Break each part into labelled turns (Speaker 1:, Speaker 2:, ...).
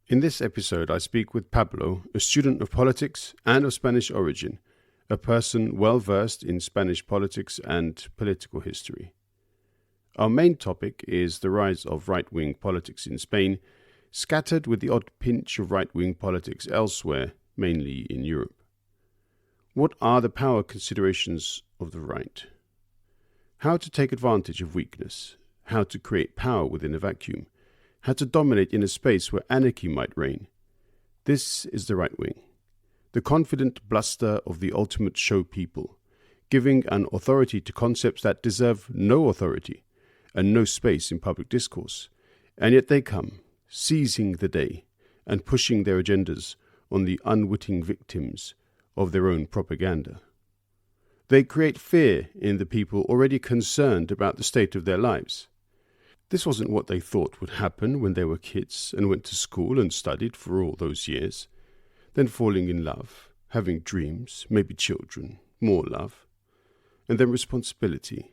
Speaker 1: In this episode, I speak with Pablo, a student of politics and of Spanish origin, a person well versed in Spanish politics and political history. Our main topic is the rise of right-wing politics in Spain, scattered with the odd pinch of right-wing politics elsewhere, mainly in Europe. What are the power considerations of the right? How to take advantage of weakness, how to create power within a vacuum, how to dominate in a space where anarchy might reign. This is the right wing, the confident bluster of the ultimate show people, giving an authority to concepts that deserve no authority and no space in public discourse, and yet they come, seizing the day and pushing their agendas on the unwitting victims of their own propaganda. They create fear in the people already concerned about the state of their lives. This wasn't what they thought would happen when they were kids and went to school and studied for all those years, then falling in love, having dreams, maybe children, more love, and then responsibility,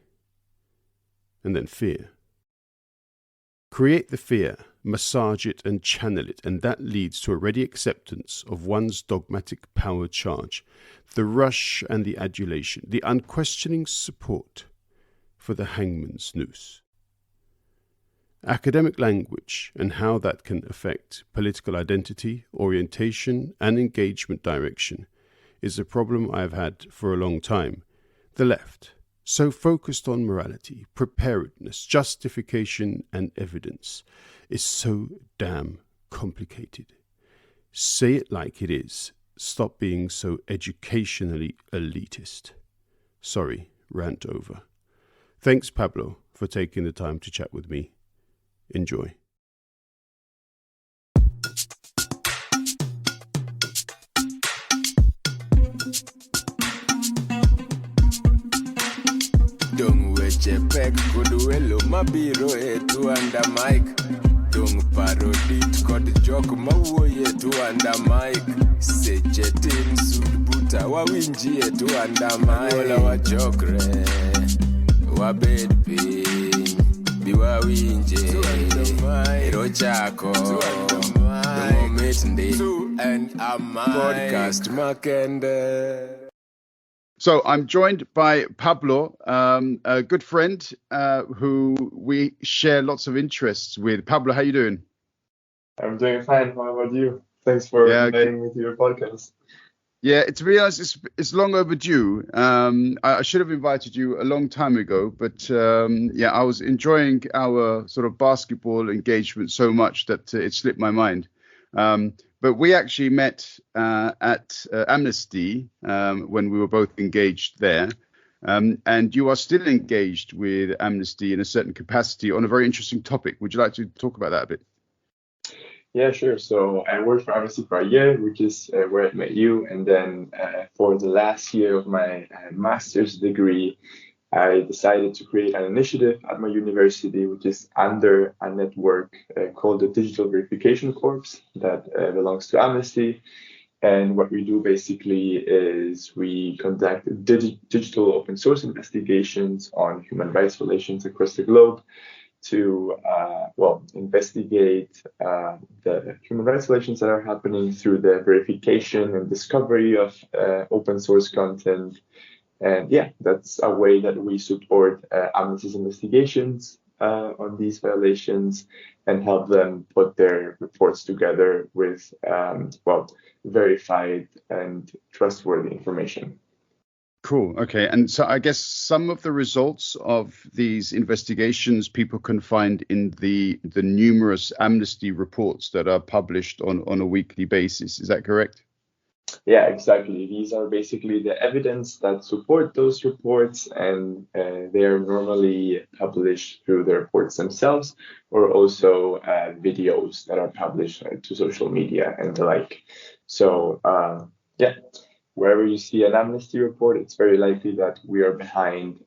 Speaker 1: and then fear. Create the fear, massage it and channel it, and that leads to a ready acceptance of one's dogmatic power charge, the rush and the adulation, the unquestioning support for the hangman's noose. Academic language and how that can affect political identity, orientation, and engagement direction is a problem I have had for a long time. The left, so focused on morality, preparedness, justification, and evidence, is so damn complicated. Say it like it is. Stop being so educationally elitist. Sorry, rant over. Thanks, Pablo, for taking the time to chat with me. Enjoy.
Speaker 2: Dung weche pek kod welo mabiro etu under mic. Dung parodit kod jok mawuoyo etu under mic. Seche tin sud buta wawinji etu under mic. Wola wachokre wabed piny biwa winje ero chako moment ndi and a podcast makende.
Speaker 1: So I'm joined by Pablo, a good friend who we share lots of interests with. Pablo, how you doing?
Speaker 3: I'm doing fine. How about you? Thanks for inviting me to your podcast.
Speaker 1: Yeah, to be honest, it's long overdue. I should have invited you a long time ago, but I was enjoying our sort of basketball engagement so much that it slipped my mind. But we actually met at Amnesty when we were both engaged there. And you are still engaged with Amnesty in a certain capacity on a very interesting topic. Would you like to talk about that a bit?
Speaker 3: Yeah, sure. So I worked for Amnesty for a year, which is where I met you. And then for the last year of my master's degree, I decided to create an initiative at my university, which is under a network called the Digital Verification Corps that belongs to Amnesty. And what we do basically is we conduct digital open source investigations on human rights violations across the globe to investigate the human rights violations that are happening through the verification and discovery of open source content. And yeah, that's a way that we support Amnesty's investigations on these violations and help them put their reports together with verified and trustworthy information.
Speaker 1: Cool. Okay. And so I guess some of the results of these investigations people can find in the numerous Amnesty reports that are published on a weekly basis. Is that correct?
Speaker 3: Yeah, exactly. These are basically the evidence that support those reports, and they are normally published through the reports themselves, or also videos that are published to social media and the like. So, wherever you see an Amnesty report, it's very likely that we are behind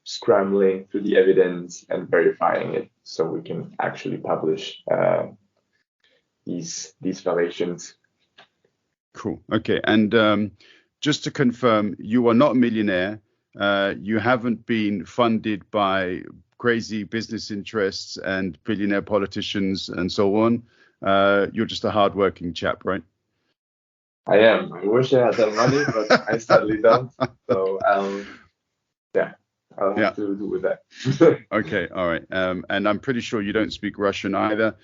Speaker 3: scrambling through the evidence and verifying it so we can actually publish these violations.
Speaker 1: Cool. Okay. And just to confirm, you are not a millionaire. You haven't been funded by crazy business interests and billionaire politicians and so on. You're just a hardworking chap, right?
Speaker 3: I am. I wish I had that money, but I sadly don't. So I'll
Speaker 1: Yeah.
Speaker 3: have to do with that.
Speaker 1: Okay. All right. And I'm pretty sure you don't speak Russian either.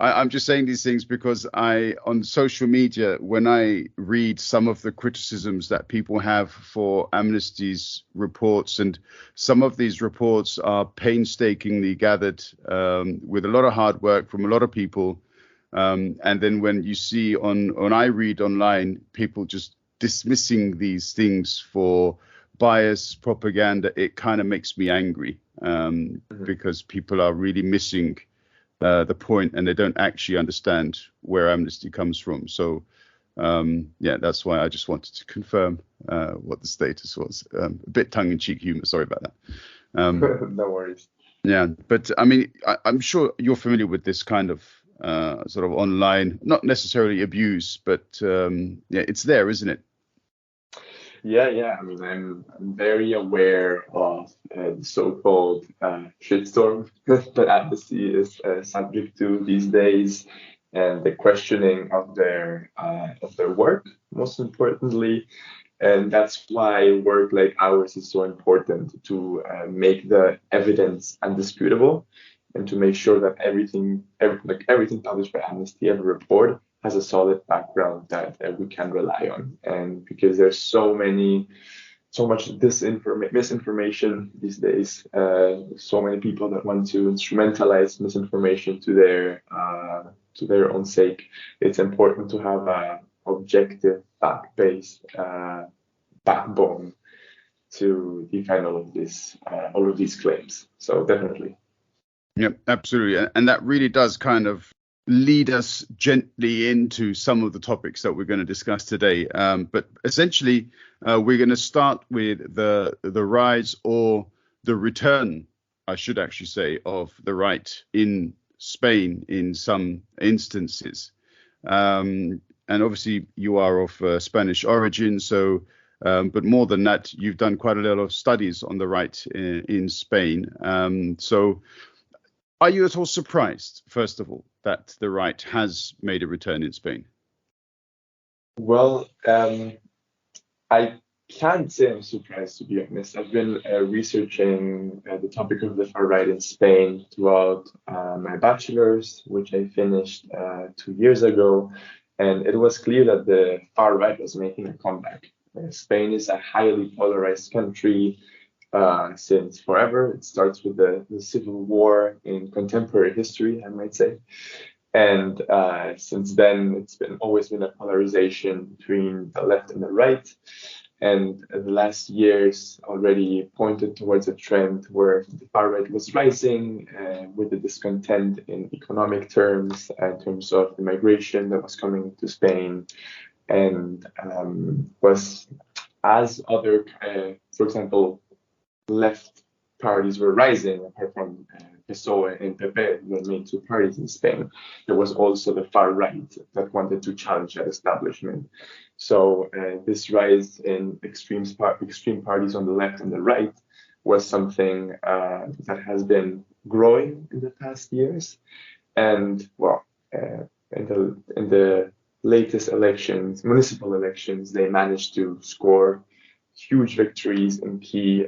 Speaker 1: I'm just saying these things because on social media, when I read some of the criticisms that people have for Amnesty's reports, and some of these reports are painstakingly gathered with a lot of hard work from a lot of people. And then when you see on I read online, people just dismissing these things for bias, propaganda, it kind of makes me angry because people are really missing the point, and they don't actually understand where Amnesty comes from. So, that's why I just wanted to confirm what the status was. A bit tongue-in-cheek humor. Sorry about that.
Speaker 3: No worries.
Speaker 1: Yeah, but I mean, I'm sure you're familiar with this kind of sort of online, not necessarily abuse, but it's there, isn't it?
Speaker 3: Yeah. I mean, I'm very aware of the so-called shitstorm that Amnesty is subject to these days, and the questioning of their work, most importantly. And that's why work like ours is so important to make the evidence undisputable and to make sure that everything published by Amnesty, every report, has a solid background that we can rely on. And because there's so much misinformation these days, so many people that want to instrumentalize misinformation to their own sake, it's important to have a objective, fact-based backbone to defend all of these claims. So definitely.
Speaker 1: Yep, absolutely. And that really does kind of lead us gently into some of the topics that we're going to discuss today. But essentially, we're going to start with the rise or the return, I should actually say, of the right in Spain in some instances. And obviously, you are of Spanish origin. So, but more than that, you've done quite a lot of studies on the right in Spain. So are you at all surprised, first of all, that the right has made a return in Spain?
Speaker 3: Well, I can't say I'm surprised, to be honest. I've been researching the topic of the far right in Spain throughout my bachelor's, which I finished 2 years ago. And it was clear that the far right was making a comeback. Spain is a highly polarized country since forever. It starts with the civil war in contemporary history, I might say. And since then, it's always been a polarization between the left and the right. And the last years already pointed towards a trend where the far right was rising with the discontent in economic terms, in terms of the migration that was coming to Spain, and was as other, for example, left parties were rising, apart from PSOE and PP, the main two parties in Spain. There was also the far right that wanted to challenge that establishment. So this rise in extreme parties on the left and the right was something that has been growing in the past years. And well, in the latest elections, municipal elections, they managed to score huge victories in key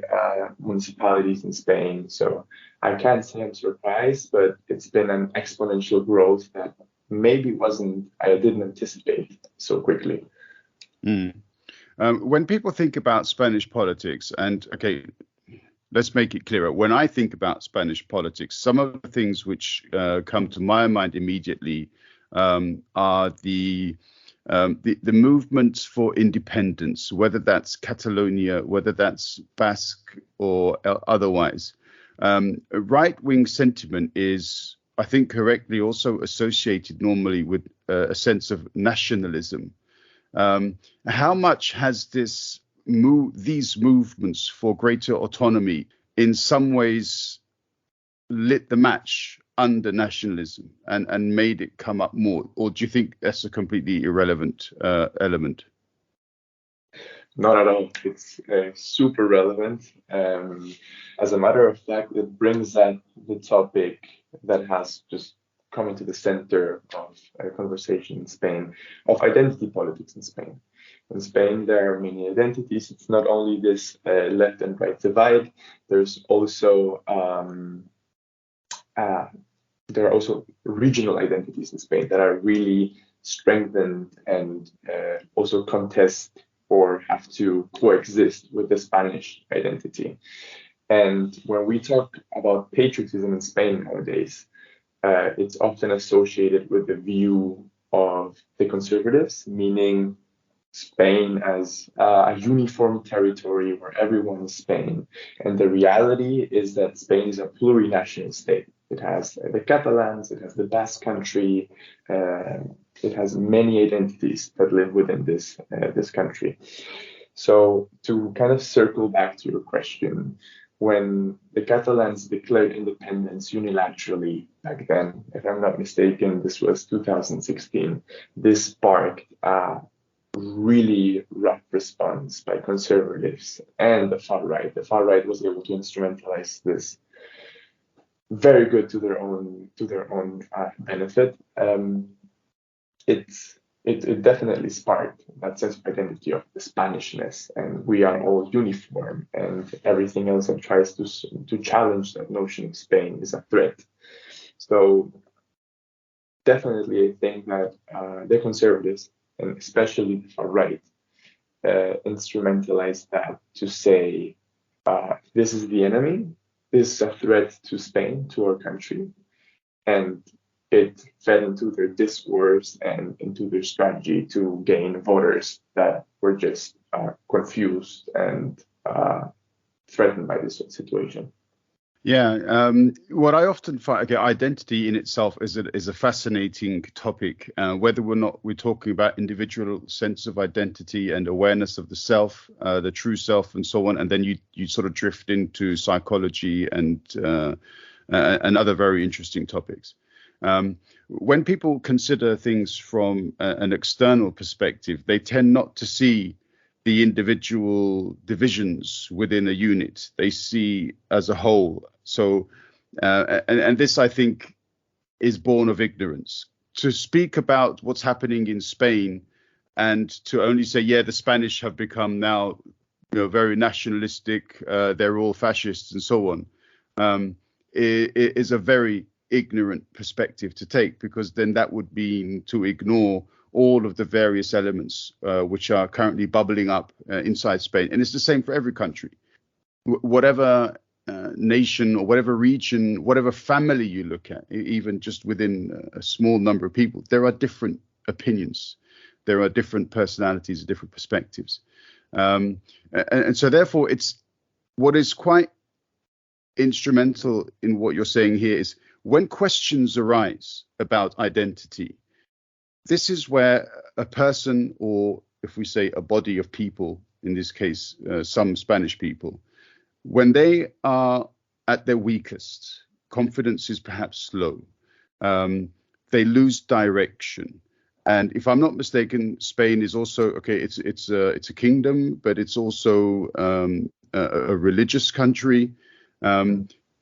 Speaker 3: municipalities in Spain. So I can't say I'm surprised, but it's been an exponential growth that maybe I didn't anticipate so quickly.
Speaker 1: When people think about Spanish politics, and okay, let's make it clearer. When I think about Spanish politics, some of the things which come to my mind immediately are the movements for independence, whether that's Catalonia, whether that's Basque or otherwise. Right-wing sentiment is, I think, correctly also associated normally with a sense of nationalism. How much has these movements for greater autonomy in some ways lit the match under nationalism and made it come up more? Or do you think that's a completely irrelevant element?
Speaker 3: Not at all. It's super relevant. As a matter of fact, it brings up the topic that has just coming to the center of a conversation in Spain, of identity politics in Spain. In Spain, there are many identities. It's not only this left and right divide. There's also there are also regional identities in Spain that are really strengthened and also contest or have to coexist with the Spanish identity. And when we talk about patriotism in Spain nowadays, it's often associated with the view of the conservatives, meaning Spain as a uniform territory where everyone is Spain. And the reality is that Spain is a plurinational state. It has the Catalans, it has the Basque country, it has many identities that live within this country. So to kind of circle back to your question, when the Catalans declared independence unilaterally back then, if I'm not mistaken, this was 2016, this sparked a really rough response by conservatives and the far right. The far right was able to instrumentalize this very good to their own benefit. It definitely sparked that sense of identity of the Spanishness, and we are all uniform, and everything else that tries to challenge that notion of Spain is a threat. So definitely, I think that the conservatives, and especially the far right, instrumentalized that to say this is the enemy, this is a threat to Spain, to our country, and it fed into their discourse and into their strategy to gain voters that were just confused and threatened by this situation.
Speaker 1: Yeah, what I often find, okay, identity in itself is a fascinating topic, whether or not we're talking about individual sense of identity and awareness of the self, the true self, and so on, and then you sort of drift into psychology and other very interesting topics. When people consider things from an external perspective, they tend not to see the individual divisions within a unit. They see as a whole. So, and this, I think, is born of ignorance. To speak about what's happening in Spain and to only say, yeah, the Spanish have become now, very nationalistic, they're all fascists and so on, is a very ignorant perspective to take, because then that would mean to ignore all of the various elements which are currently bubbling up inside Spain. And it's the same for every country. Whatever nation or whatever region, whatever family you look at, even just within a small number of people, there are different opinions. There are different personalities, different perspectives. And so therefore, it's what is quite instrumental in what you're saying here is when questions arise about identity, this is where a person, or if we say a body of people, in this case, some Spanish people, when they are at their weakest, confidence is perhaps low. They lose direction. And if I'm not mistaken, Spain is also, okay, it's a kingdom, but it's also a religious country.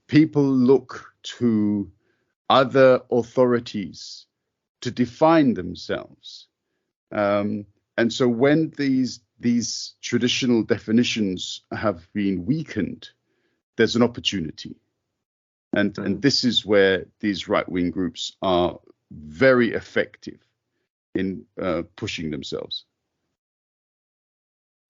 Speaker 1: People look to other authorities to define themselves. And so when these traditional definitions have been weakened, there's an opportunity. And this is where these right-wing groups are very effective in pushing themselves.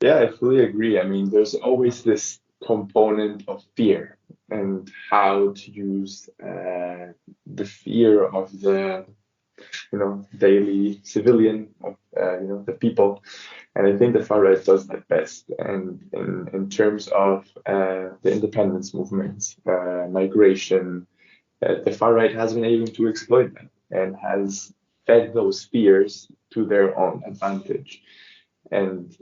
Speaker 3: Yeah, I fully agree. I mean, there's always this component of fear and how to use the fear of the daily civilian, of the people. And I think the far right does that best. And in terms of the independence movements, migration, the far right has been able to exploit them and has fed those fears to their own advantage. And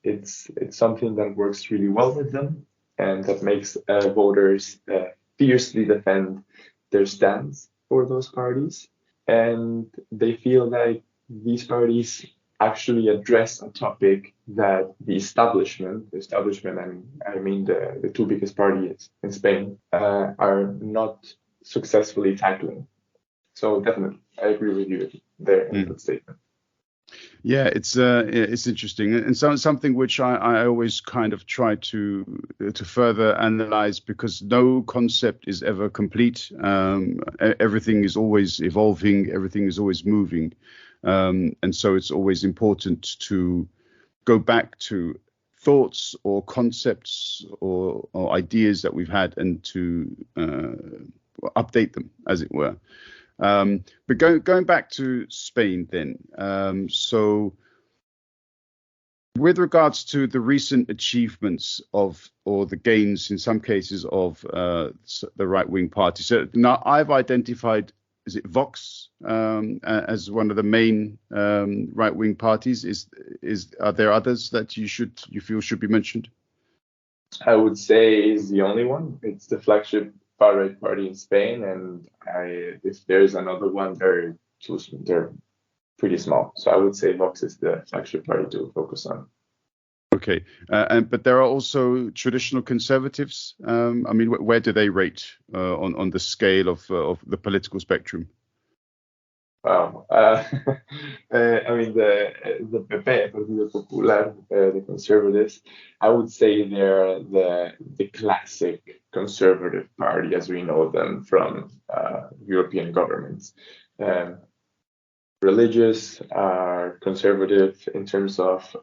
Speaker 3: it's something that works really well with them, and that makes voters fiercely defend their stance for those parties. And they feel like these parties actually address a topic that the establishment, I mean the two biggest parties in Spain, are not successfully tackling. So definitely, I agree with you there in that statement.
Speaker 1: Yeah, it's interesting, and something which I always kind of try to further analyze, because no concept is ever complete. Everything is always evolving, everything is always moving, and so it's always important to go back to thoughts or concepts or ideas that we've had, and to update them, as it were. But going back to Spain then, so with regards to the recent achievements of, or the gains in some cases of, the right-wing party. So now I've identified, is it Vox, as one of the main right-wing parties? Are there others that you feel should be mentioned?
Speaker 3: I would say is the only one. It's the flagship far-right party in Spain, and if there's another one, they're pretty small. So I would say Vox is the flagship party to focus on.
Speaker 1: Okay, but there are also traditional conservatives. I mean, where do they rate on the scale of the political spectrum?
Speaker 3: Wow. I mean, the PP, Partido Popular, the conservatives, I would say they're the classic conservative party as we know them from European governments. Religious, conservative in terms of,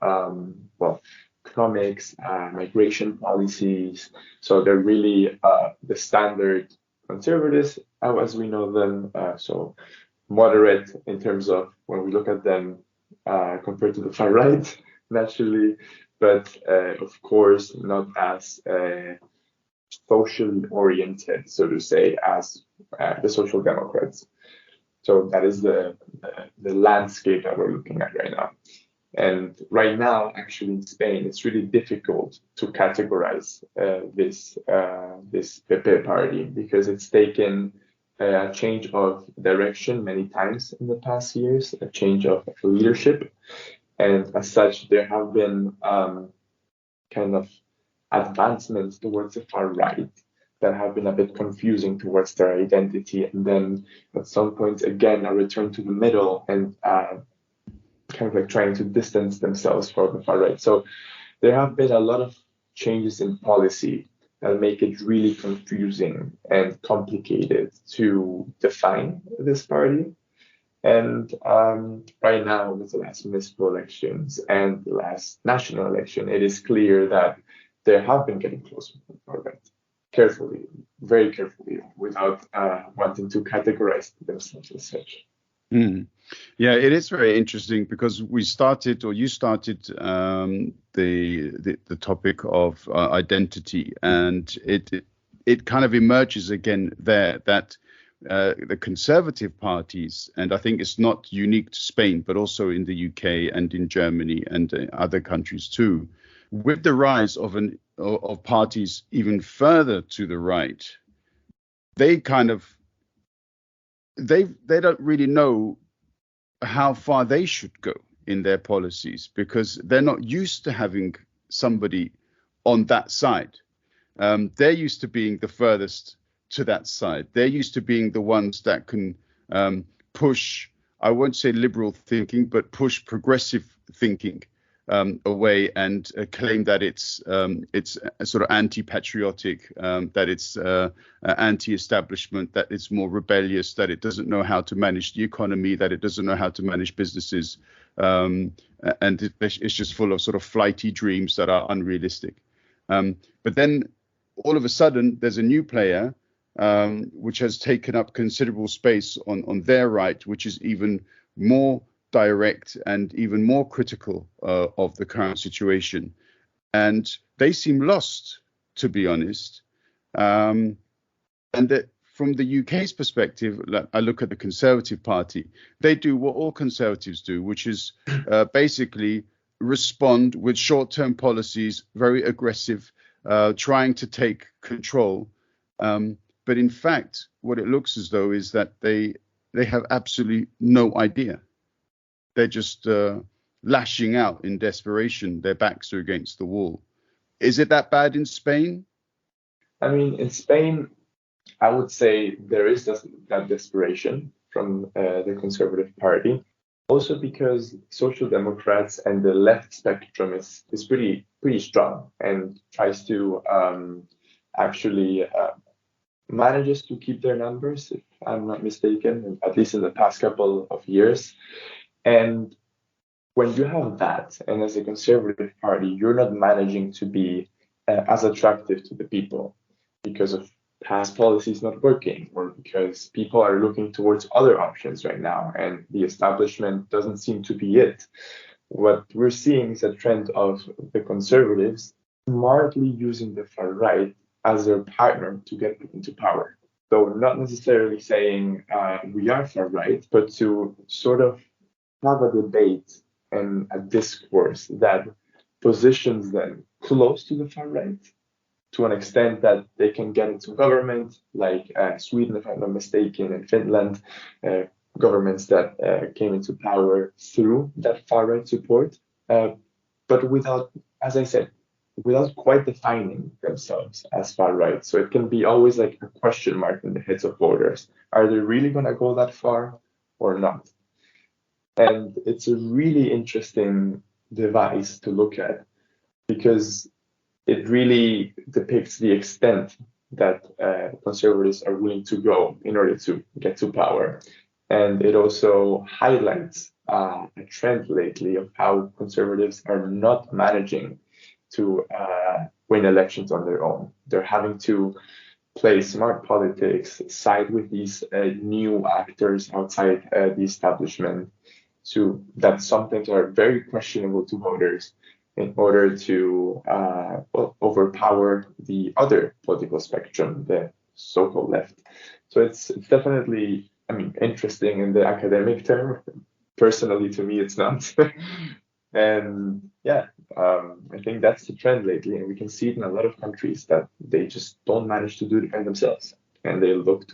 Speaker 3: economics, migration policies. So they're really the standard conservatives as we know them. So moderate in terms of when we look at them compared to the far right, naturally, but of course not as socially oriented, so to say, as the Social Democrats. So that is the landscape that we're looking at right now. And right now, actually in Spain, it's really difficult to categorize this PP party, because it's taken a change of direction many times in the past years, a change of leadership. And as such, there have been kind of advancements towards the far right that have been a bit confusing towards their identity. And then at some point, again, a return to the middle and kind of like trying to distance themselves from the far right. So there have been a lot of changes in policy that make it really confusing and complicated to define this party. And right now, with the last municipal elections and the last national election, it is clear that they have been getting closer to the far right, carefully, very carefully, without wanting to categorize themselves as such.
Speaker 1: Mm. Yeah, it is very interesting, because you started the topic of identity, and it kind of emerges again there that the conservative parties, and I think it's not unique to Spain, but also in the UK and in Germany and other countries too, with the rise of parties even further to the right, they don't really know how far they should go in their policies, because they're not used to having somebody on that side. They're used to being the furthest to that side. They're used to being the ones that can push, I won't say liberal thinking, but push progressive thinking away, and claim that it's sort of anti-patriotic, that it's anti-establishment, that it's more rebellious, that it doesn't know how to manage the economy, that it doesn't know how to manage businesses, and it's just full of sort of flighty dreams that are unrealistic. But then all of a sudden, there's a new player which has taken up considerable space on their right, which is even more direct and even more critical of the current situation. And they seem lost, to be honest. And that from the UK's perspective, I look at the Conservative Party, they do what all Conservatives do, which is basically respond with short-term policies, very aggressive, trying to take control. But in fact, what it looks as though is that they have absolutely no idea. They're just lashing out in desperation. Their backs are against the wall. Is it that bad in Spain?
Speaker 3: I mean, in Spain, I would say there is that desperation. from the Conservative Party. Also because Social Democrats and the left spectrum is pretty strong and tries to actually manages to keep their numbers, if I'm not mistaken, at least in the past couple of years. And when you have that, and as a Conservative Party, you're not managing to be as attractive to the people because of past policies not working, or because people are looking towards other options right now, and the establishment doesn't seem to be it. What we're seeing is a trend of the Conservatives smartly using the far right as their partner to get into power. So not necessarily saying we are far right, but to sort of have a debate and a discourse that positions them close to the far right to an extent that they can get into government, like Sweden, if I'm not mistaken, and Finland, governments that came into power through that far right support, but without, as I said, without quite defining themselves as far right. So it can be always like a question mark in the heads of voters. Are they really going to go that far or not? And it's a really interesting device to look at because it really depicts the extent that conservatives are willing to go in order to get to power. And it also highlights a trend lately of how conservatives are not managing to win elections on their own. They're having to play smart politics, side with these new actors outside the establishment, that sometimes are very questionable to voters, in order to overpower the other political spectrum, the so-called left. So it's definitely, I mean, interesting in the academic term. Personally, to me, it's not. And yeah, I think that's the trend lately, and we can see it in a lot of countries that they just don't manage to do it by themselves, and they look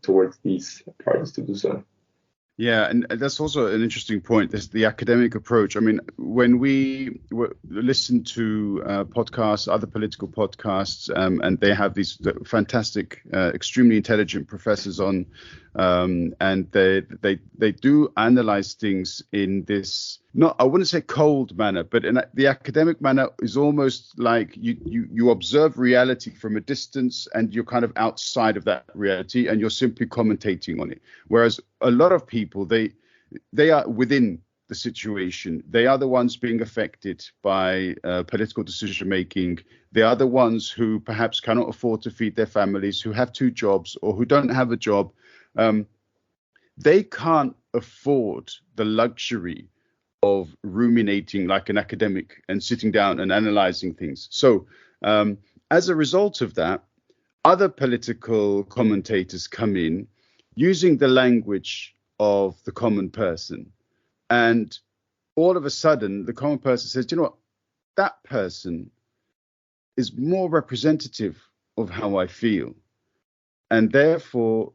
Speaker 3: towards these parties to do so.
Speaker 1: Yeah, and that's also an interesting point. This the academic approach. I mean, when we listen to podcasts, other political podcasts, and they have these fantastic, extremely intelligent professors on, and they do analyze things in this, not, I wouldn't say cold manner, but in the academic manner is almost like you observe reality from a distance, and you're kind of outside of that reality, and you're simply commentating on it. Whereas a lot of people, they are within the situation. They are the ones being affected by political decision making. They are the ones who perhaps cannot afford to feed their families, who have 2 jobs, or who don't have a job. They can't afford the luxury of ruminating like an academic and sitting down and analyzing things. So as a result of that, other political commentators come in using the language of the common person. And all of a sudden, the common person says, you know what, that person is more representative of how I feel. And therefore,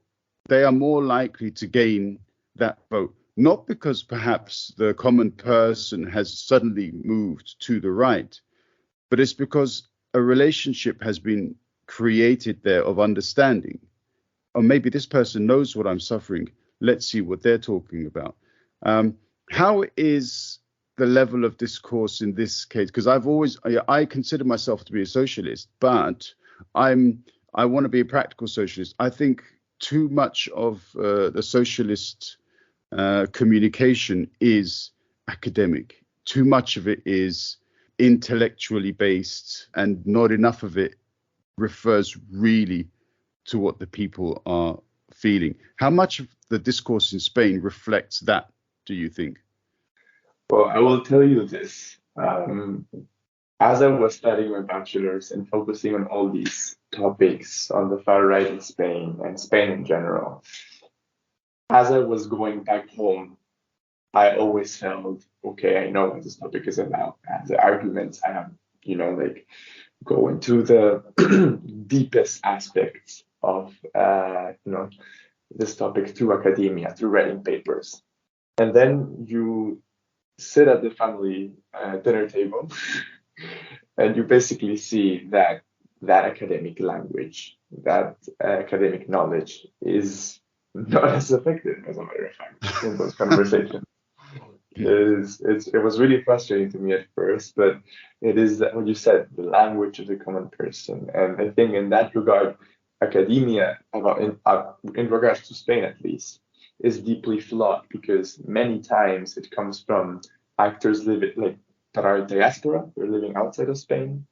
Speaker 1: they are more likely to gain that vote. Not because perhaps the common person has suddenly moved to the right, but it's because a relationship has been created there of understanding. Or maybe this person knows what I'm suffering. Let's see what they're talking about. How is the level of discourse in this case? Because I consider myself to be a socialist, but I want to be a practical socialist. I think too much of the socialist communication is academic. Too much of it is intellectually based, and not enough of it refers really to what the people are feeling. How much of the discourse in Spain reflects that, do you think?
Speaker 3: Well, I will tell you this. As I was studying my bachelor's and focusing on all these topics on the far right in Spain and Spain in general, as I was going back home, I always felt, okay, I know what this topic is about. And the arguments I have, like go into the deepest aspects of, this topic through academia, through writing papers. And then you sit at the family dinner table and you basically see that academic language, that academic knowledge is not as effective, as a matter of fact, in those conversations. It was really frustrating to me at first, but it is what you said, the language of the common person. And I think in that regard, academia, in regards to Spain at least, is deeply flawed because many times it comes from actors living like that are diaspora, they're living outside of Spain,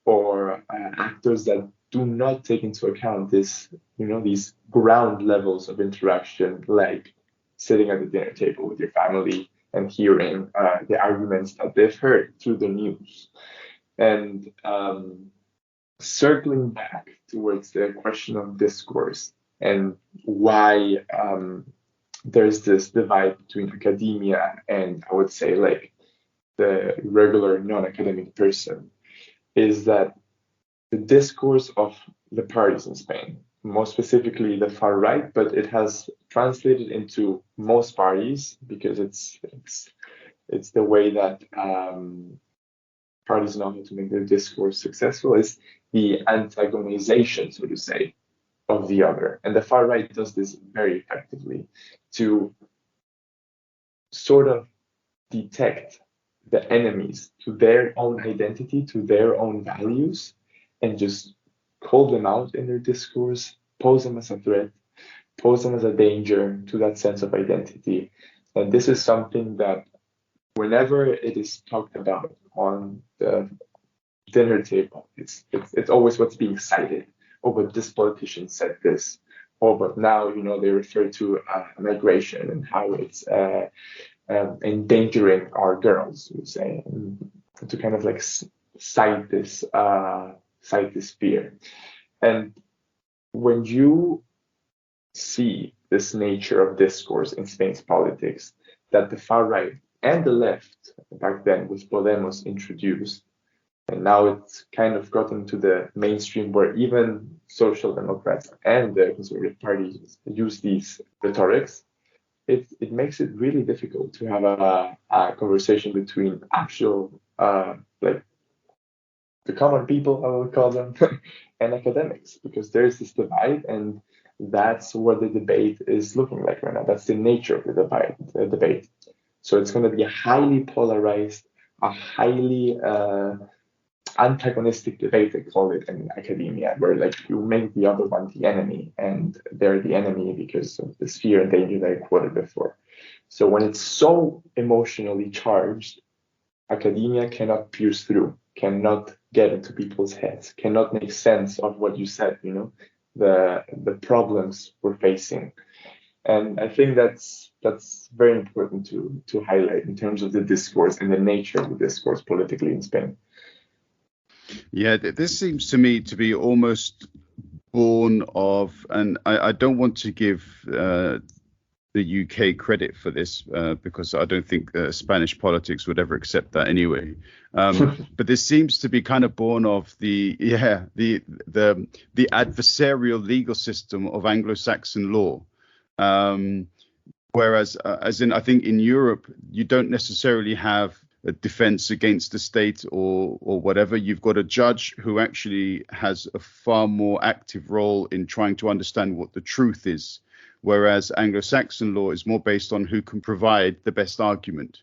Speaker 3: or actors that do not take into account these ground levels of interaction, like sitting at the dinner table with your family and hearing the arguments that they've heard through the news. And circling back towards the question of discourse and why there's this divide between academia and, I would say, like the regular non-academic person, is that the discourse of the parties in Spain, more specifically the far right, but it has translated into most parties because it's the way that parties know how to make their discourse successful, is the antagonization, so to say, of the other. And the far right does this very effectively to sort of detect the enemies to their own identity, to their own values, and just call them out in their discourse, pose them as a threat, pose them as a danger to that sense of identity. And this is something that whenever it is talked about on the dinner table, it's always what's being cited. Oh, but this politician said this. Oh, but now, they refer to migration and how it's endangering our girls, we say, to kind of like cite this fear. And when you see this nature of discourse in Spain's politics that the far right and the left back then with Podemos introduced, and now it's kind of gotten to the mainstream where even social democrats and the conservative parties use these rhetorics, it makes it really difficult to have a conversation between actual like the common people, I will call them, and academics, because there's this divide, and that's what the debate is looking like right now. That's the nature of the debate. So it's going to be a highly polarized, a highly antagonistic debate, they call it in academia, where like you make the other one the enemy, and they're the enemy because of this fear and danger that I quoted before. So when it's so emotionally charged, academia cannot pierce through, cannot get into people's heads, cannot make sense of what you said, the problems we're facing. And I think that's very important to highlight in terms of the discourse and the nature of the discourse politically in Spain.
Speaker 1: Yeah, this seems to me to be almost born of, and I don't want to give the UK credit for this because I don't think Spanish politics would ever accept that anyway. But this seems to be kind of born of the adversarial legal system of Anglo-Saxon law. Whereas, as in, I think in Europe, you don't necessarily have a defense against the state or whatever. You've got a judge who actually has a far more active role in trying to understand what the truth is. Whereas Anglo-Saxon law is more based on who can provide the best argument.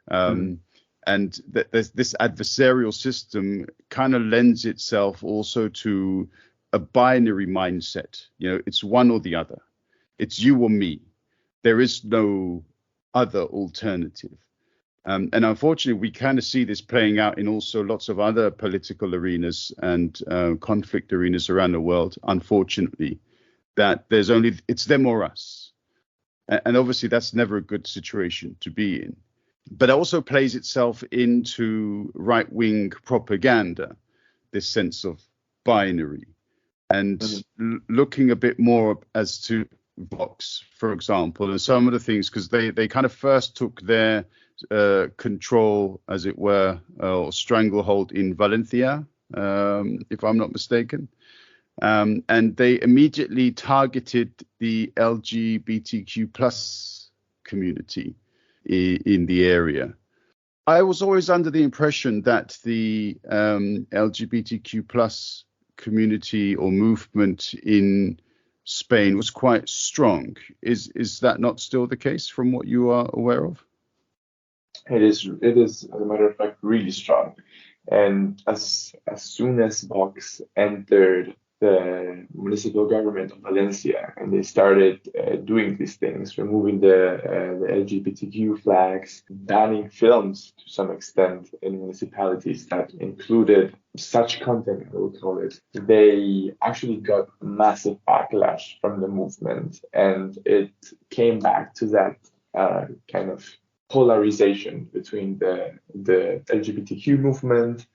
Speaker 1: And this adversarial system kind of lends itself also to a binary mindset. It's one or the other. It's you or me. There is no other alternative. And unfortunately, we kind of see this playing out in also lots of other political arenas and conflict arenas around the world, unfortunately, that it's them or us. And obviously, that's never a good situation to be in. But it also plays itself into right-wing propaganda, this sense of binary. And looking a bit more as to Vox, for example, and some of the things, because they kind of first took their control, as it were, or stranglehold in Valencia, if I'm not mistaken. And they immediately targeted the LGBTQ plus community in the area. I was always under the impression that the LGBTQ plus community or movement in Spain was quite strong. Is that not still the case from what you are aware of?
Speaker 3: It is, as a matter of fact, really strong. And as soon as Vox entered the municipal government of Valencia and they started doing these things, removing the LGBTQ flags, banning films to some extent in municipalities that included such content, I would call it, they actually got massive backlash from the movement. And it came back to that kind of polarization between the LGBTQ movement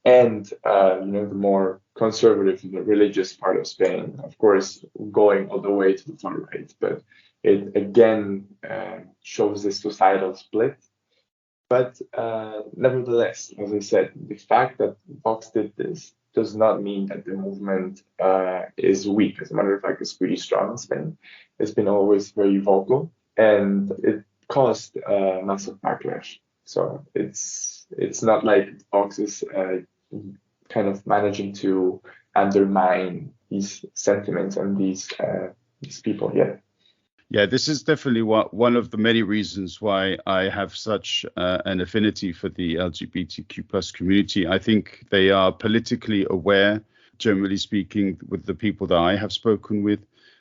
Speaker 3: and the more conservative, religious part of Spain. Of course, going all the way to the far right, but it again shows this societal split. But nevertheless, as I said, the fact that Vox did this does not mean that the movement is weak. As a matter of fact, it's pretty strong in Spain. It's been always very vocal, and it caused massive backlash. So it's not like Vox is kind of managing to undermine these sentiments and these people yet.
Speaker 1: Yeah, this is definitely one of the many reasons why I have such an affinity for the LGBTQ plus community. I think they are politically aware, generally speaking, with the people that I have spoken with.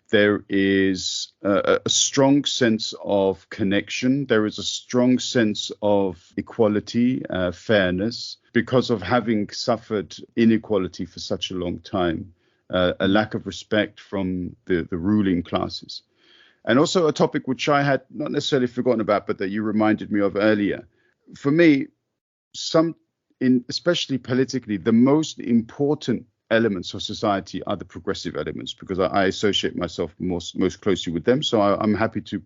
Speaker 1: There is a strong sense of connection. There is a strong sense of equality, fairness, because of having suffered inequality for such a long time, a lack of respect from the ruling classes. And also a topic which I had not necessarily forgotten about, but that you reminded me of earlier. For me, especially politically, the most important elements of society are the progressive elements, because I associate myself most closely with them. So I'm happy to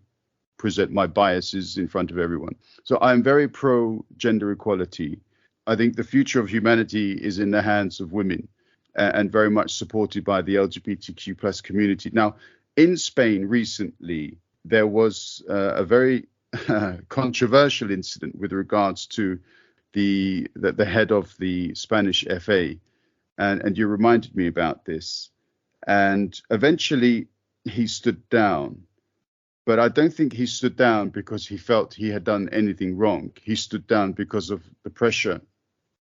Speaker 1: present my biases in front of everyone. So I'm very pro gender equality. I think the future of humanity is in the hands of women and very much supported by the LGBTQ plus community. Now, in Spain recently, there was a very controversial incident with regards to the head of the Spanish FA. And you reminded me about this. And eventually he stood down. But I don't think he stood down because he felt he had done anything wrong. He stood down because of the pressure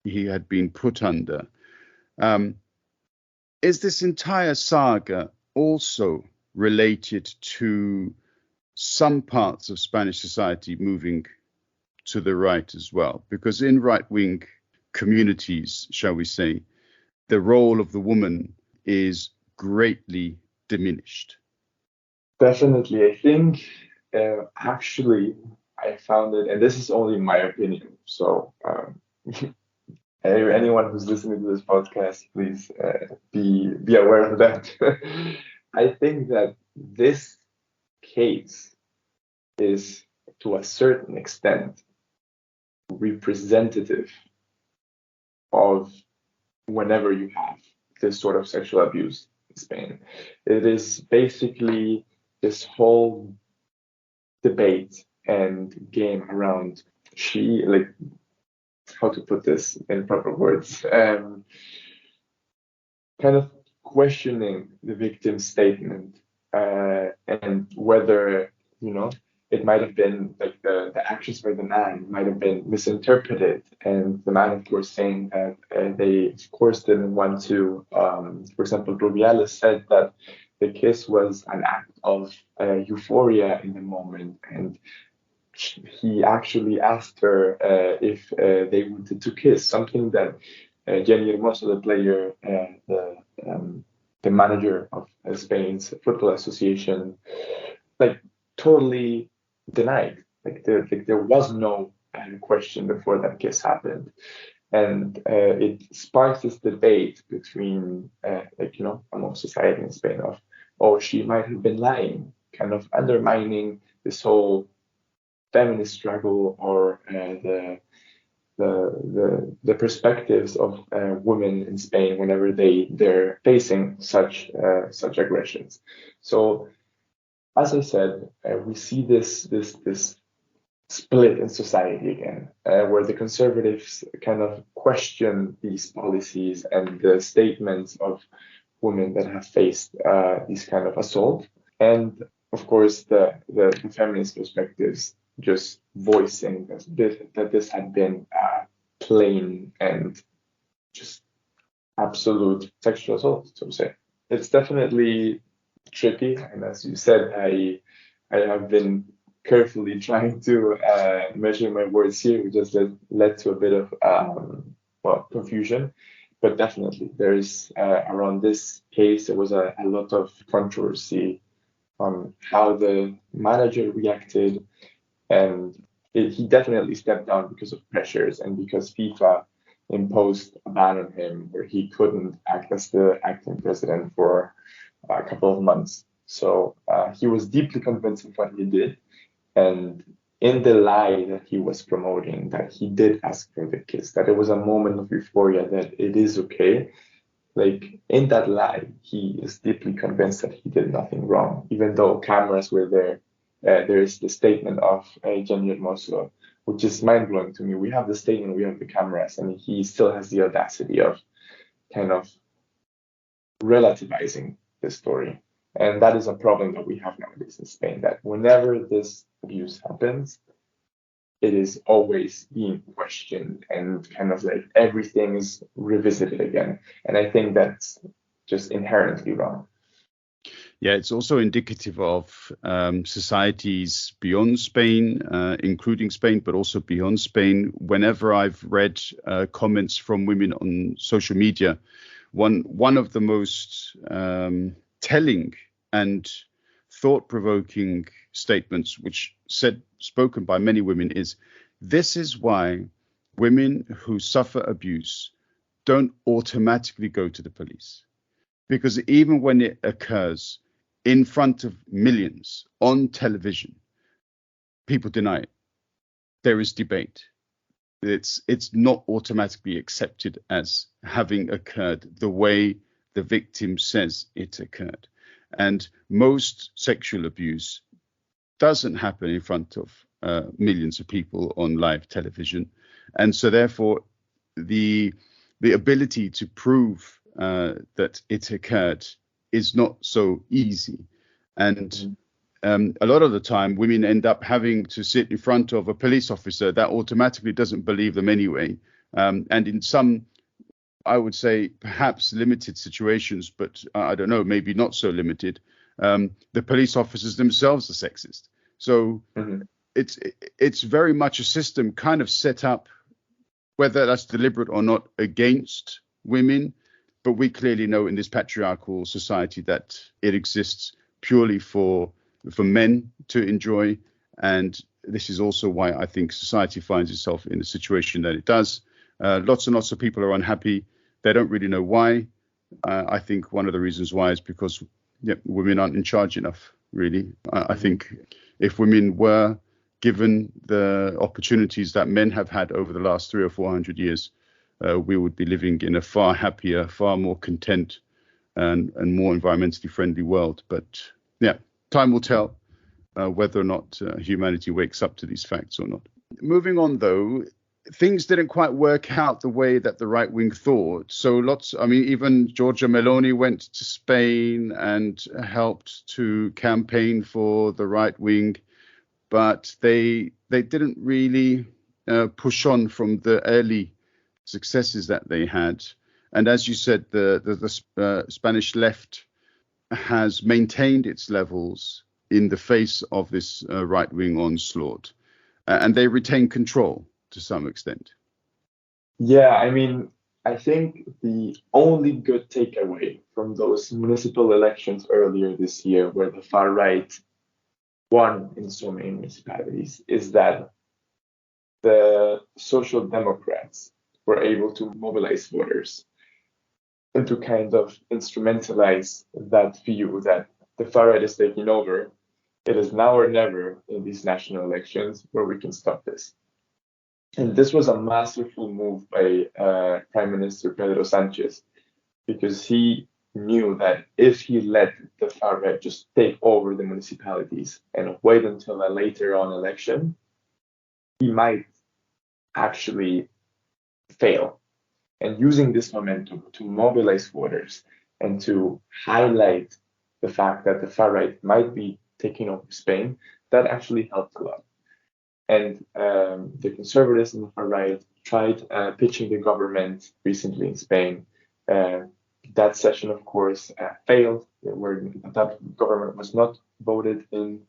Speaker 1: he had been put under. Is this entire saga also related to some parts of Spanish society moving to the right as well? Because in right-wing communities, shall we say, the role of the woman is greatly diminished.
Speaker 3: Definitely. I think actually I found it, and this is only my opinion. So anyone who's listening to this podcast, please be aware of that. I think that this case is, to a certain extent, representative of whenever you have this sort of sexual abuse in Spain. It is basically this whole debate and game around how to put this in proper words, kind of questioning the victim's statement and whether, it might have been like the actions by the man might have been misinterpreted, and the man, of course, saying that they, of course, didn't want to. For example, Rubiales said that the kiss was an act of euphoria in the moment, and he actually asked her if they wanted to kiss, something that Jenny Hermoso, the player, the manager of Spain's football association, totally denied. There was no question before that kiss happened, and it sparks this debate between among society in Spain of, oh, she might have been lying, kind of undermining this whole feminist struggle or the perspectives of women in Spain whenever they're facing such aggressions. So, as I said, we see this split in society again, where the conservatives kind of question these policies and the statements of women that have faced these kind of assault. And of course, the feminist perspectives just voicing that this had been plain and just absolute sexual assault, so to say. It's definitely tricky, and as you said, I have been carefully trying to measure my words here, which just led to a bit of confusion. But definitely, there is around this case, there was a lot of controversy on how the manager reacted, and he definitely stepped down because of pressures and because FIFA imposed a ban on him where he couldn't act as the acting president for a couple of months. So he was deeply convinced of what he did. And in the lie that he was promoting, that he did ask for the kiss, that it was a moment of euphoria, that it is okay. Like in that lie, he is deeply convinced that he did nothing wrong, even though cameras were there. There is the statement of Jenny Hermoso, which is mind-blowing to me. We have the statement, we have the cameras, and he still has the audacity of kind of relativizing the story. And that is a problem that we have nowadays in Spain, that whenever this abuse happens, it is always being questioned and kind of like everything is revisited again. And I think that's just inherently wrong.
Speaker 1: Yeah, it's also indicative of societies beyond Spain, including Spain, but also beyond Spain. Whenever I've read comments from women on social media, one of the most telling and thought-provoking statements, which spoken by many women, is this is why women who suffer abuse don't automatically go to the police. Because even when it occurs in front of millions on television, people deny it. There is debate. It's not automatically accepted as having occurred the way the victim says it occurred. And most sexual abuse doesn't happen in front of millions of people on live television. And so therefore, the ability to prove that it occurred is not so easy. And a lot of the time, women end up having to sit in front of a police officer that automatically doesn't believe them anyway. And in some, I would say, perhaps limited situations, but I don't know, maybe not so limited, the police officers themselves are sexist. So it's very much a system kind of set up, whether that's deliberate or not, against women. But we clearly know in this patriarchal society that it exists purely for men to enjoy. And this is also why I think society finds itself in the situation that it does. Lots and lots of people are unhappy. They don't really know why. I think one of the reasons why is because women aren't in charge enough, really. I think if women were given the opportunities that men have had over the last 300 or 400 years, we would be living in a far happier, far more content and more environmentally friendly world. But yeah, time will tell whether or not humanity wakes up to these facts or not. Moving on, though, things didn't quite work out the way that the right wing thought. So even Giorgia Meloni went to Spain and helped to campaign for the right wing, but they didn't really push on from the early successes that they had. And as you said, the Spanish left has maintained its levels in the face of this right-wing onslaught, and they retain control to some extent.
Speaker 3: Yeah, I mean, I think the only good takeaway from those municipal elections earlier this year, where the far right won in so many municipalities, is that the Social Democrats were able to mobilize voters and to kind of instrumentalize that view that the far right is taking over. It is now or never in these national elections where we can stop this. And this was a masterful move by Prime Minister Pedro Sanchez, because he knew that if he let the far right just take over the municipalities and wait until a later on election, he might actually fail. And using this momentum to mobilize voters and to highlight the fact that the far right might be taking over Spain, that actually helped a lot. And the conservatives and the far right tried pitching the government recently in Spain. That session, of course, failed, where that government was not voted in.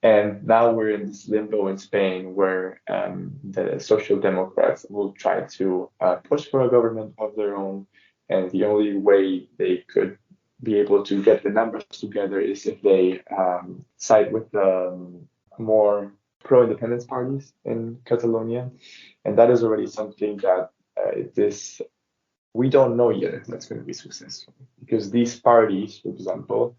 Speaker 3: And now we're in this limbo in Spain where the Social Democrats will try to push for a government of their own. And the only way they could be able to get the numbers together is if they side with the more pro-independence parties in Catalonia. And that is already something that we don't know yet if that's going to be successful. Because these parties, for example,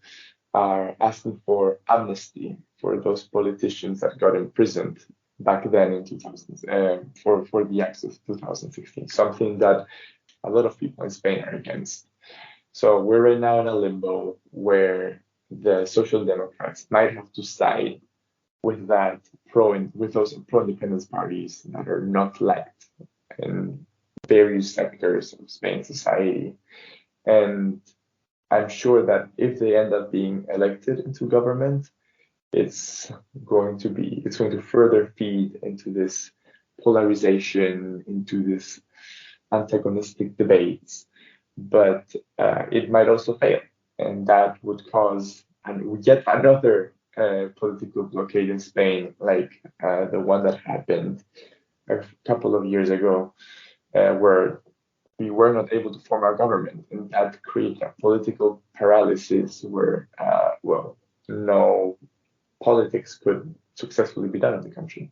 Speaker 3: are asking for amnesty for those politicians that got imprisoned back then in 2000 for the acts of 2016, something that a lot of people in Spain are against. So we're right now in a limbo where the Social Democrats might have to side with those pro-independence parties that are not liked in various sectors of Spain society. And I'm sure that if they end up being elected into government, it's going to further feed into this polarization, into this antagonistic debates. But it might also fail, and that would cause yet another political blockade in Spain, like the one that happened a couple of years ago, where we were not able to form our government, and that created a political paralysis where, no politics could successfully be done in the country.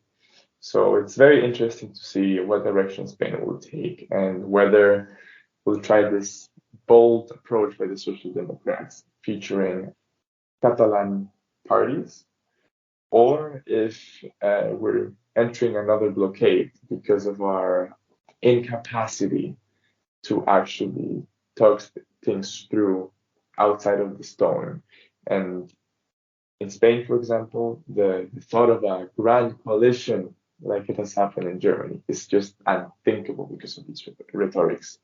Speaker 3: So it's very interesting to see what direction Spain will take and whether we'll try this bold approach by the Social Democrats featuring Catalan parties, or if we're entering another blockade because of our incapacity to actually talk things through outside of the stone. And in Spain, for example, the thought of a grand coalition like it has happened in Germany is just unthinkable because of its rhetorics.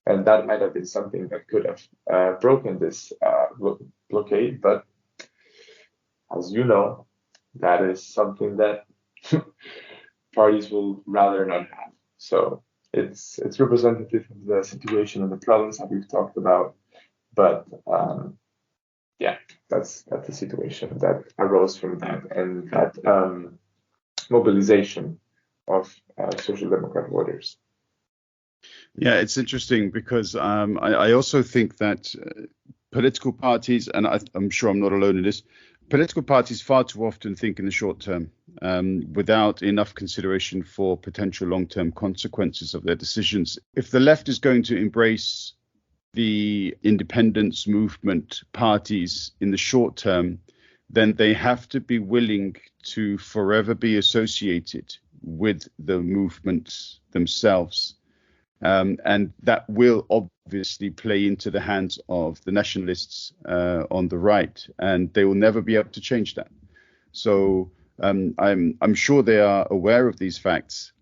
Speaker 3: And that might have been something that could have broken this blockade. But as you know, that is something that parties will rather not have. So it's representative of the situation and the problems that we've talked about. But that's the situation that arose from that, and that mobilization of Social Democrat voters.
Speaker 1: Yeah, it's interesting because I also think that political parties, and I'm sure I'm not alone in this, political parties far too often think in the short term without enough consideration for potential long-term consequences of their decisions. If the left is going to embrace the independence movement parties in the short term, then they have to be willing to forever be associated with the movements themselves. And that will obviously play into the hands of the nationalists on the right, and they will never be able to change that. So I'm sure they are aware of these facts.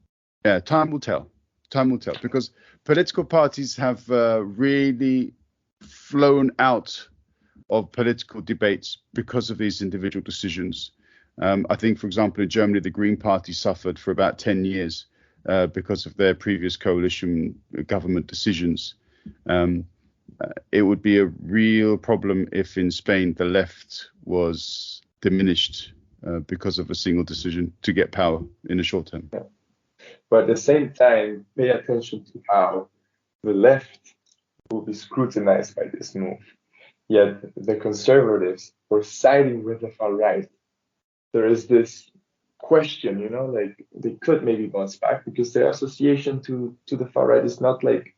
Speaker 1: Time will tell. Time will tell, because political parties have really flown out of political debates because of these individual decisions. I think, for example, in Germany, the Green Party suffered for about 10 years because of their previous coalition government decisions. It would be a real problem if in Spain the left was diminished because of a single decision to get power in the short term.
Speaker 3: Yeah. But at the same time, pay attention to how the left will be scrutinized by this move. Yet the conservatives were siding with the far right. There is this question, like they could maybe bounce back because their association to the far right is not like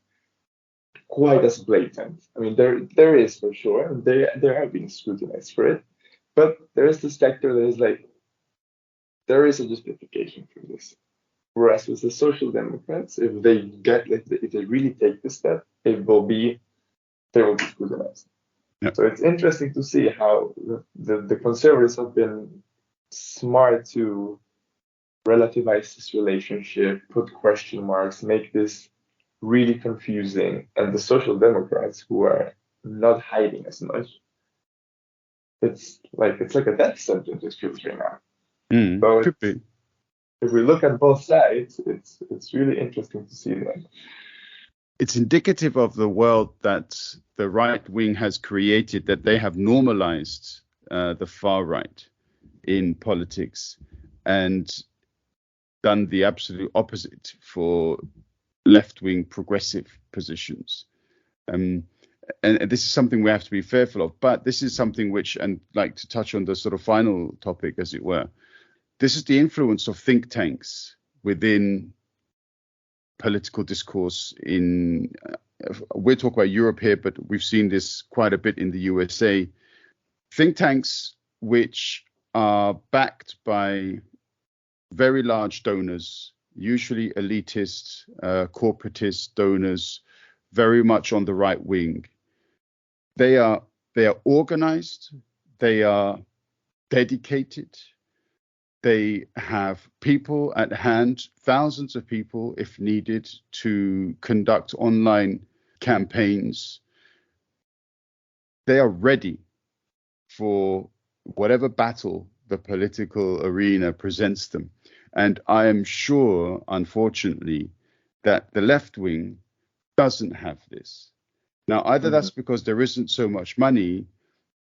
Speaker 3: quite as blatant. I mean, there is for sure, and they are being scrutinized for it. But there is this sector that is like, there is a justification for this. Whereas with the Social Democrats, if they really take this step, they will be scrutinized.
Speaker 1: Yeah.
Speaker 3: So it's interesting to see how the conservatives have been smart to relativize this relationship, put question marks, make this really confusing. And the Social Democrats, who are not hiding as much. It's like a death sentence, it feels right now. So
Speaker 1: Could be.
Speaker 3: if we look at both sides, it's really interesting to see that.
Speaker 1: It's indicative of the world that the right wing has created, that they have normalized the far right in politics and done the absolute opposite for left-wing progressive positions. And this is something we have to be fearful of. But this is something which, and like to touch on the sort of final topic, as it were, this is the influence of think tanks within political discourse in, we're talking about Europe here, but we've seen this quite a bit in the USA. Think tanks which are backed by very large donors, usually elitist, corporatist donors, very much on the right wing. They are organized, they are dedicated, they have people at hand, thousands of people if needed, to conduct online campaigns. They are ready for whatever battle the political arena presents them. And I am sure, unfortunately, that the left wing doesn't have this. Now, either that's because there isn't so much money,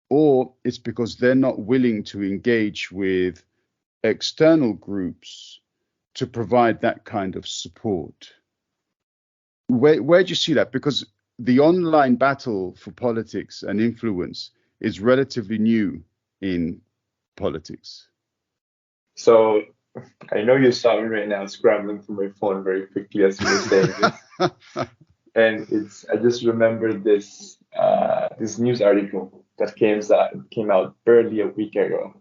Speaker 1: or it's because they're not willing to engage with external groups to provide that kind of support. Where do you see that? Because the online battle for politics and influence is relatively new in politics.
Speaker 3: So I know you saw me right now scrambling for my phone very quickly as you were saying this. And I just remembered this this news article that came out barely a week ago,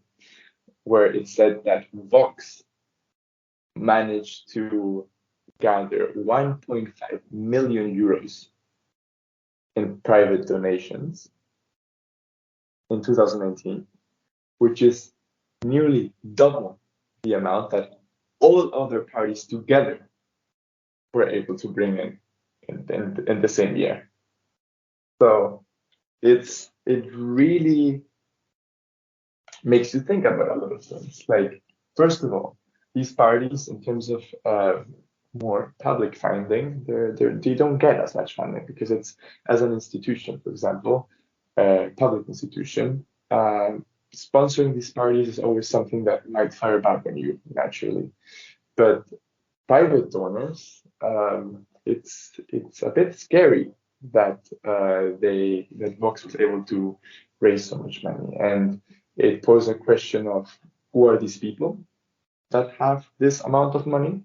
Speaker 3: where it said that Vox managed to gather 1.5 million euros in private donations in 2019, which is nearly double the amount that all other parties together were able to bring in the same year. So it really makes you think about a lot of things. Like, first of all, these parties, in terms of more public funding, they don't get as much funding because it's, as an institution, for example, a public institution, sponsoring these parties is always something that might fire back on you naturally. But private donors, it's a bit scary that that Vox was able to raise so much money, and it poses a question of who are these people that have this amount of money.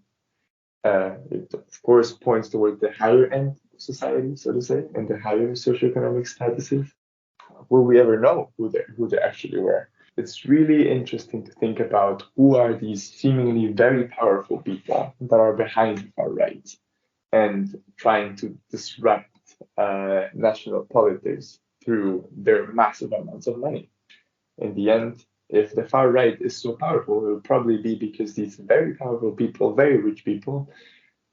Speaker 3: It of course points toward the higher end of society, so to say, and the higher socioeconomic statuses. Will we ever know who they actually were? It's really interesting to think about who are these seemingly very powerful people that are behind the far right and trying to disrupt national politics through their massive amounts of money. In the end, if the far right is so powerful, it will probably be because these very powerful people, very rich people,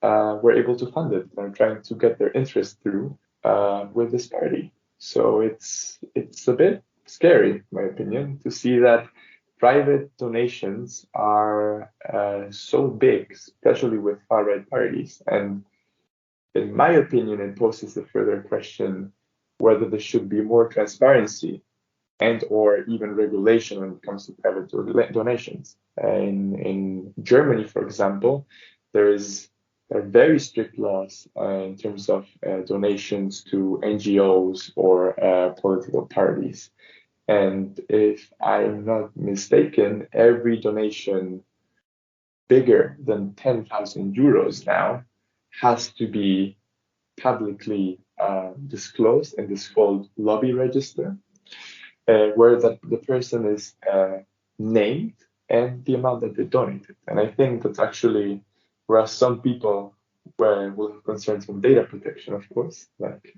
Speaker 3: were able to fund it and are trying to get their interest through with this party. So it's a bit scary, in my opinion, to see that private donations are so big, especially with far-right parties. And in my opinion, it poses the further question whether there should be more transparency and or even regulation when it comes to private donations. In Germany, for example, there are very strict laws in terms of donations to NGOs or political parties. And if I'm not mistaken, every donation bigger than 10,000 euros now has to be publicly disclosed in this called lobby register, where the person is named and the amount that they donated. And I think that's actually, whereas some people will have concerns on data protection, of course, like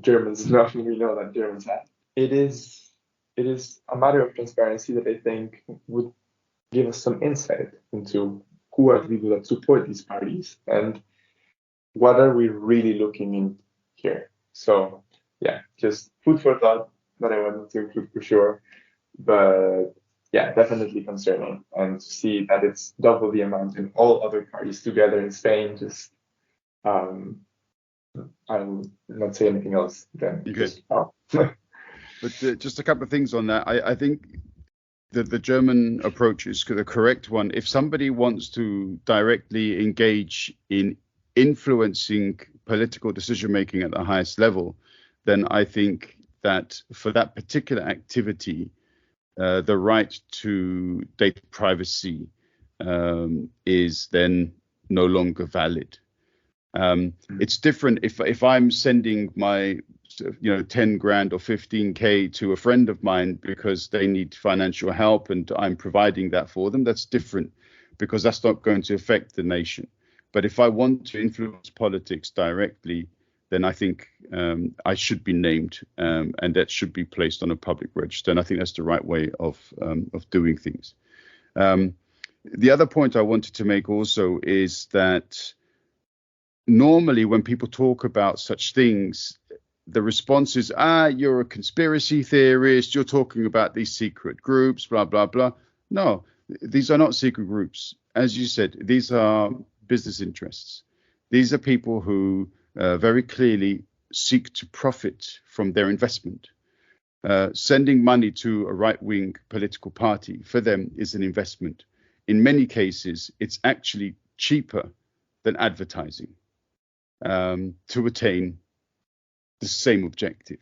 Speaker 3: Germans, we know that Germans have. It is a matter of transparency that I think would give us some insight into who are the people that support these parties and what are we really looking in here. So yeah, just food for thought that I wanted to include for sure. But yeah, definitely concerning. And to see that it's double the amount in all other parties together in Spain, just I'll not say anything else than
Speaker 1: Okay.
Speaker 3: just oh.
Speaker 1: But just a couple of things on that. I think that the German approach is the correct one. If somebody wants to directly engage in influencing political decision making at the highest level, then I think that for that particular activity, the right to data privacy is then no longer valid. It's different if I'm sending my 10 grand or 15K to a friend of mine because they need financial help and I'm providing that for them. That's different because that's not going to affect the nation. But if I want to influence politics directly, then I think I should be named and that should be placed on a public register. And I think that's the right way of doing things. The other point I wanted to make also is that normally when people talk about such things, the response is, you're a conspiracy theorist, you're talking about these secret groups, blah, blah, blah. No, these are not secret groups. As you said, these are business interests. These are people who very clearly seek to profit from their investment. Sending money to a right-wing political party for them is an investment. In many cases, it's actually cheaper than advertising to attain the same objective.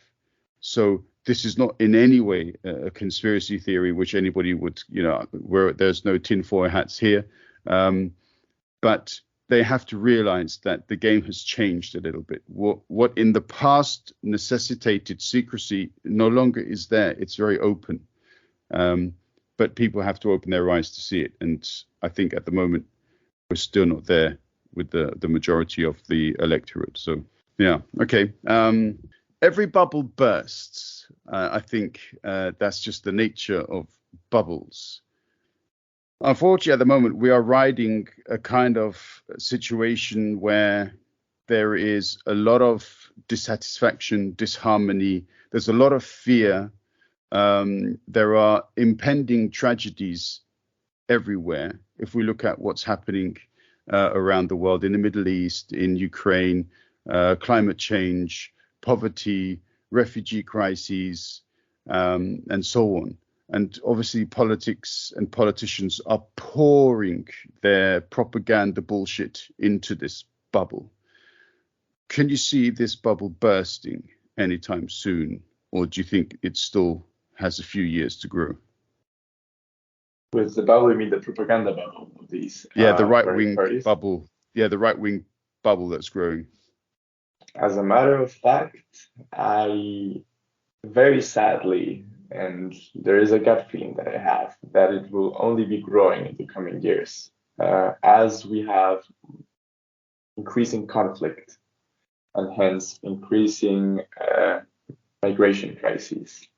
Speaker 1: So this is not in any way a conspiracy theory, which anybody would, where there's no tinfoil hats here. But they have to realize that the game has changed a little bit. What in the past necessitated secrecy no longer is there. It's very open. But people have to open their eyes to see it. And I think at the moment, we're still not there with the majority of the electorate. So, yeah, okay. Every bubble bursts. I think that's just the nature of bubbles. Unfortunately, at the moment, we are riding a kind of situation where there is a lot of dissatisfaction, disharmony. There's a lot of fear. There are impending tragedies everywhere. If we look at what's happening around the world, in the Middle East, in Ukraine, climate change, poverty, refugee crises, and so on. And obviously politics and politicians are pouring their propaganda bullshit into this bubble. Can you see this bubble bursting anytime soon? Or do you think it still has a few years to grow?
Speaker 3: With the bubble, you mean the propaganda bubble of these?
Speaker 1: Yeah, the right-wing
Speaker 3: parties?
Speaker 1: bubble. Yeah, the right-wing bubble that's growing.
Speaker 3: As a matter of fact, I very sadly, and there is a gut feeling that I have, that it will only be growing in the coming years as we have increasing conflict and hence increasing migration crises.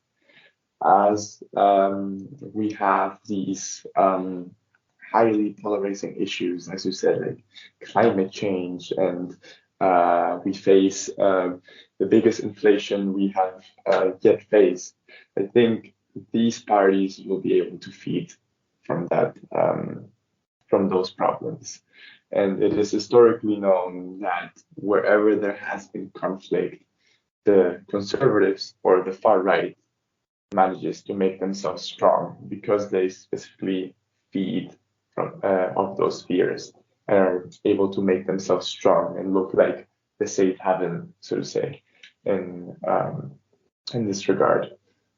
Speaker 3: As we have these highly polarizing issues, as you said, like climate change, and we face the biggest inflation we have yet faced. I think these parties will be able to feed from that, from those problems. And it is historically known that wherever there has been conflict, the conservatives or the far right manages to make themselves strong because they specifically feed from of those fears and are able to make themselves strong and look like the safe haven, so to say, in this regard.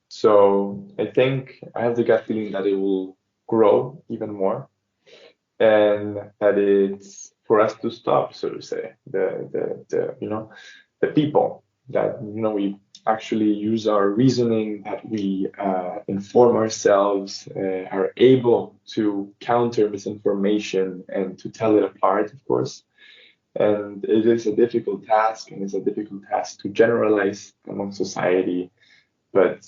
Speaker 3: So I think I have the gut feeling that it will grow even more, and that it's for us to stop, so to say, the people that we actually use our reasoning, that we inform ourselves, are able to counter misinformation and to tell it apart, of course. And it is a difficult task, and it's a difficult task to generalize among society. But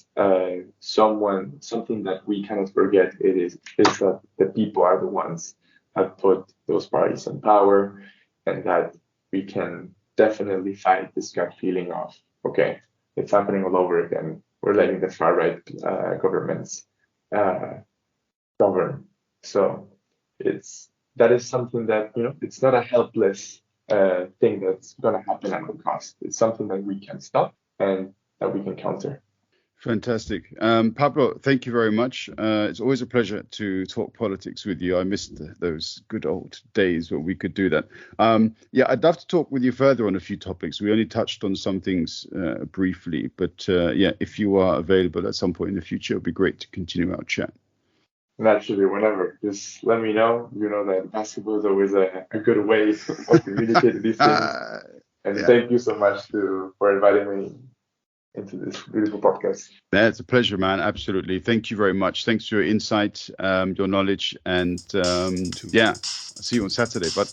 Speaker 3: something that we cannot forget is that the people are the ones that put those parties in power, and that we can definitely fight this gut feeling of, okay, it's happening all over again. We're letting the far right governments govern. So that is something that, it's not a helpless thing that's going to happen at all cost. It's something that we can stop and that we can counter.
Speaker 1: Fantastic. Pablo, thank you very much. It's always a pleasure to talk politics with you. I missed those good old days where we could do that. I'd love to talk with you further on a few topics. We only touched on some things briefly, but if you are available at some point in the future, it would be great to continue our chat.
Speaker 3: Naturally, whenever. Just let me know. You know that basketball is always a good way of communicating these things. And thank you so much for inviting me into this beautiful podcast.
Speaker 1: Yeah, it's a pleasure, man. Absolutely. Thank you very much. Thanks for your insight, your knowledge, and I'll see you on Saturday, bud.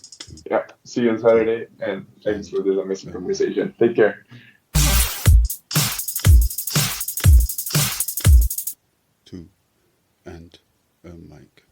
Speaker 3: Yeah, see you on Saturday, and thanks for this amazing conversation. Take care.
Speaker 1: And a mic.